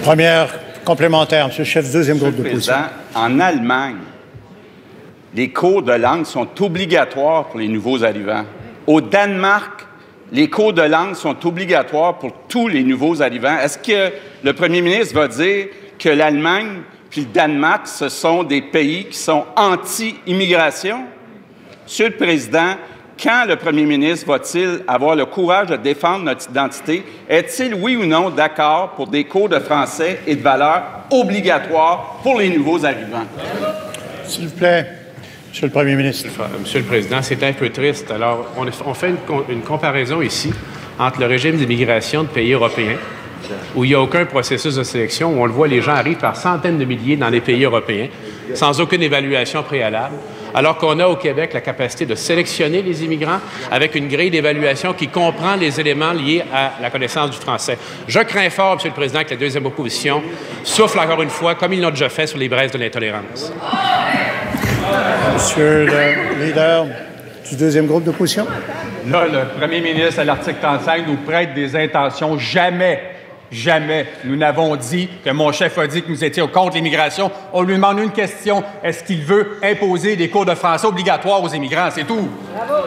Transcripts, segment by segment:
Première complémentaire, M. le chef, deuxième groupe d'opposition. En Allemagne, les cours de langue sont obligatoires pour les nouveaux arrivants. Au Danemark, les cours de langue sont obligatoires pour tous les nouveaux arrivants. Est-ce que le premier ministre va dire que l'Allemagne puis le Danemark, ce sont des pays qui sont anti-immigration? Monsieur le Président, quand le premier ministre va-t-il avoir le courage de défendre notre identité? Est-il, oui ou non, d'accord pour des cours de français et de valeurs obligatoires pour les nouveaux arrivants? S'il vous plaît, Monsieur le Premier ministre. Monsieur le Président, c'est un peu triste. Alors, on fait une comparaison ici entre le régime d'immigration de pays européens, où il n'y a aucun processus de sélection, où on le voit, les gens arrivent par centaines de milliers dans les pays européens, sans aucune évaluation préalable, alors qu'on a au Québec la capacité de sélectionner les immigrants avec une grille d'évaluation qui comprend les éléments liés à la connaissance du français. Je crains fort, Monsieur le Président, que la deuxième opposition souffle encore une fois, comme ils l'ont déjà fait, sur les braises de l'intolérance. Monsieur le leader du deuxième groupe d'opposition. Là, le premier ministre, à l'article 35, nous prête des intentions. Jamais nous n'avons dit que mon chef a dit que nous étions contre l'immigration. On lui demande une question. Est-ce qu'il veut imposer des cours de français obligatoires aux immigrants? C'est tout. Bravo.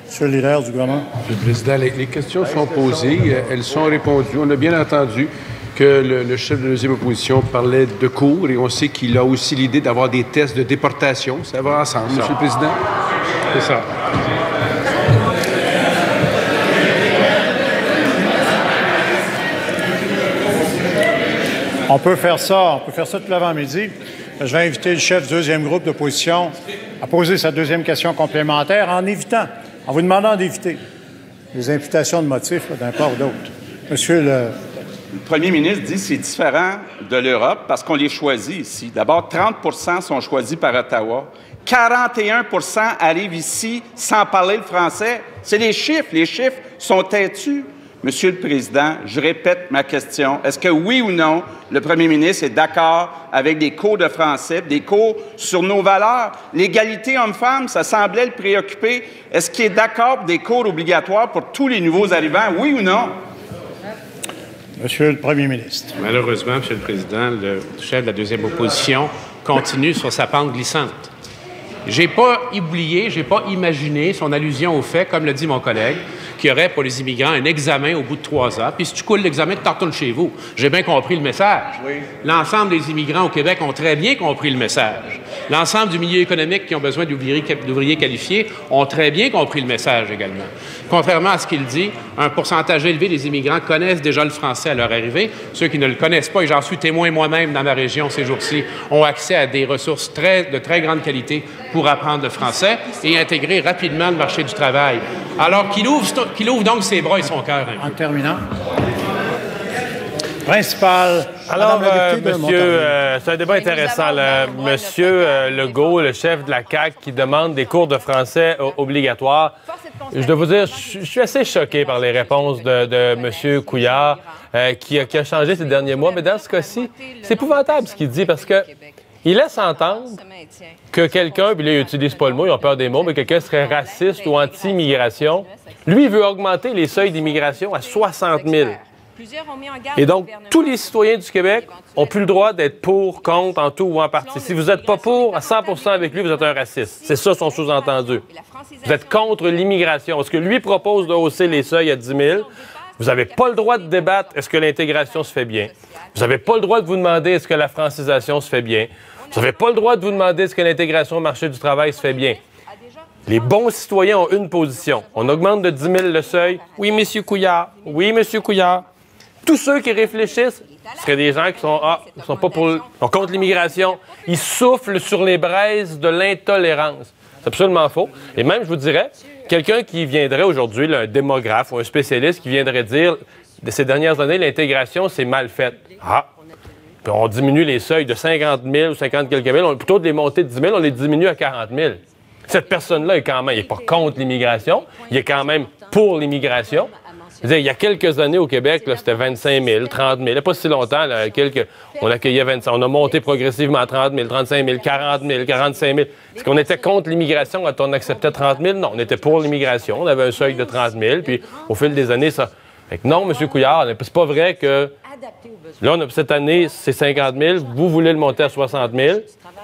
Monsieur le leader du gouvernement. Monsieur le Président, les questions sont posées. Elles sont répondues. On a bien entendu que le chef de la deuxième opposition parlait de cours et on sait qu'il a aussi l'idée d'avoir des tests de déportation. Ça va ensemble, Monsieur le Président? C'est ça. On peut faire ça tout l'avant-midi. Je vais inviter le chef du deuxième groupe d'opposition à poser sa deuxième question complémentaire en vous demandant d'éviter les imputations de motifs d'un part ou d'autre. Monsieur le premier ministre dit que c'est différent de l'Europe parce qu'on les choisit ici. D'abord, 30 sont choisis par Ottawa. 41 arrivent ici sans parler le français. C'est les chiffres. Les chiffres sont têtus. Monsieur le Président, je répète ma question. Est-ce que, oui ou non, le premier ministre est d'accord avec des cours de français, des cours sur nos valeurs? L'égalité homme-femme, ça semblait le préoccuper. Est-ce qu'il est d'accord pour des cours obligatoires pour tous les nouveaux arrivants? Oui ou non? Monsieur le Premier ministre. Malheureusement, Monsieur le Président, le chef de la deuxième opposition continue sur sa pente glissante. J'ai pas oublié, j'ai pas imaginé son allusion au fait, comme le dit mon collègue, qu'il y aurait pour les immigrants un examen au bout de 3 ans. Puis si tu coules l'examen, tu t'en retournes chez vous. J'ai bien compris le message. Oui. L'ensemble des immigrants au Québec ont très bien compris le message. L'ensemble du milieu économique qui ont besoin d'ouvriers qualifiés ont très bien compris le message également. Contrairement à ce qu'il dit, un pourcentage élevé des immigrants connaissent déjà le français à leur arrivée. Ceux qui ne le connaissent pas, et j'en suis témoin moi-même dans ma région ces jours-ci, ont accès à des ressources de très grande qualité pour apprendre le français et intégrer rapidement le marché du travail. Alors qu'il ouvre donc ses bras et son cœur. En terminant. Principal. Alors, monsieur, c'est un débat intéressant. Monsieur Legault, le chef de la CAQ, qui demande des cours de français obligatoires. Je dois vous dire, je suis assez choqué par les réponses de monsieur Couillard, qui a changé ces derniers mois. Mais dans ce cas-ci, c'est épouvantable ce qu'il dit parce que il laisse entendre que quelqu'un, puis là, il n'utilise pas le mot, ils ont peur des mots, mais quelqu'un serait raciste ou anti-immigration. Lui, il veut augmenter les seuils d'immigration à 60 000. Et donc, tous les citoyens du Québec n'ont plus le droit d'être pour, contre, en tout ou en partie. Si vous n'êtes pas pour à 100 % avec lui, vous êtes un raciste. C'est ça son sous-entendu. Vous êtes contre l'immigration. Parce que lui propose de hausser les seuils à 10 000. Vous n'avez pas le droit de débattre est-ce que l'intégration se fait bien. Vous n'avez pas le droit de vous demander est-ce que la francisation se fait bien. Vous n'avez pas le droit de vous demander est-ce que l'intégration au marché du travail se fait bien. Les bons citoyens ont une position. On augmente de 10 000 le seuil. Oui, M. Couillard. Oui, M. Couillard. Tous ceux qui réfléchissent seraient des gens qui sont sont contre l'immigration. Ils soufflent sur les braises de l'intolérance. C'est absolument faux. Et même, je vous dirais, quelqu'un qui viendrait aujourd'hui, là, un démographe ou un spécialiste qui viendrait dire de ces dernières années, l'intégration, c'est mal fait. Ah! Puis on diminue les seuils de 50 000 ou 50 quelques mille. Plutôt de les monter de 10 000, on les diminue à 40 000. Cette personne-là est quand même, il n'est pas contre l'immigration, il est quand même pour l'immigration. Je veux dire, il y a quelques années au Québec, là, c'était 25 000, 30 000. Il n'y a pas si longtemps, là, on accueillait 25 000. On a monté progressivement à 30 000, 35 000, 40 000, 45 000. Est-ce qu'on était contre l'immigration quand on acceptait 30 000? Non, on était pour l'immigration. On avait un seuil de 30 000, puis au fil des années, ça... Fait que non, M. Couillard, c'est pas vrai que Là, cette année, c'est 50 000. Vous voulez le monter à 60 000.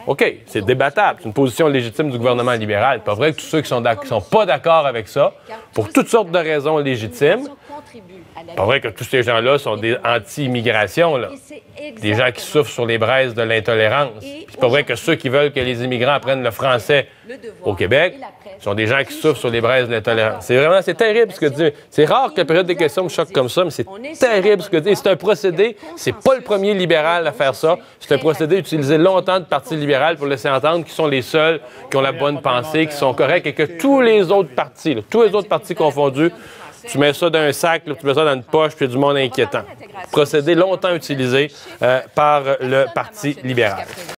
OK, c'est débattable. C'est une position légitime du gouvernement libéral. C'est pas vrai que tous ceux qui sont pas d'accord avec ça, pour toutes sortes de raisons légitimes, c'est pas vrai que tous ces gens-là sont des anti-immigration, là. Des gens qui souffrent sur les braises de l'intolérance. C'est pas vrai que ceux qui veulent que les immigrants apprennent le français au Québec sont des gens qui souffrent sur les braises de l'intolérance. C'est terrible ce que tu dis. C'est rare que la période des questions me choque comme ça, mais c'est terrible ce que tu dis. C'est un procédé, c'est pas le premier libéral à faire ça. C'est un procédé utilisé longtemps de Parti libéral pour laisser entendre qu'ils sont les seuls qui ont la bonne pensée, qui sont corrects et que tous les autres partis, tous les autres partis confondus, tu mets ça dans un sac, là, tu mets ça dans une poche, puis il y a du monde inquiétant. Procédé longtemps utilisé par le Parti libéral.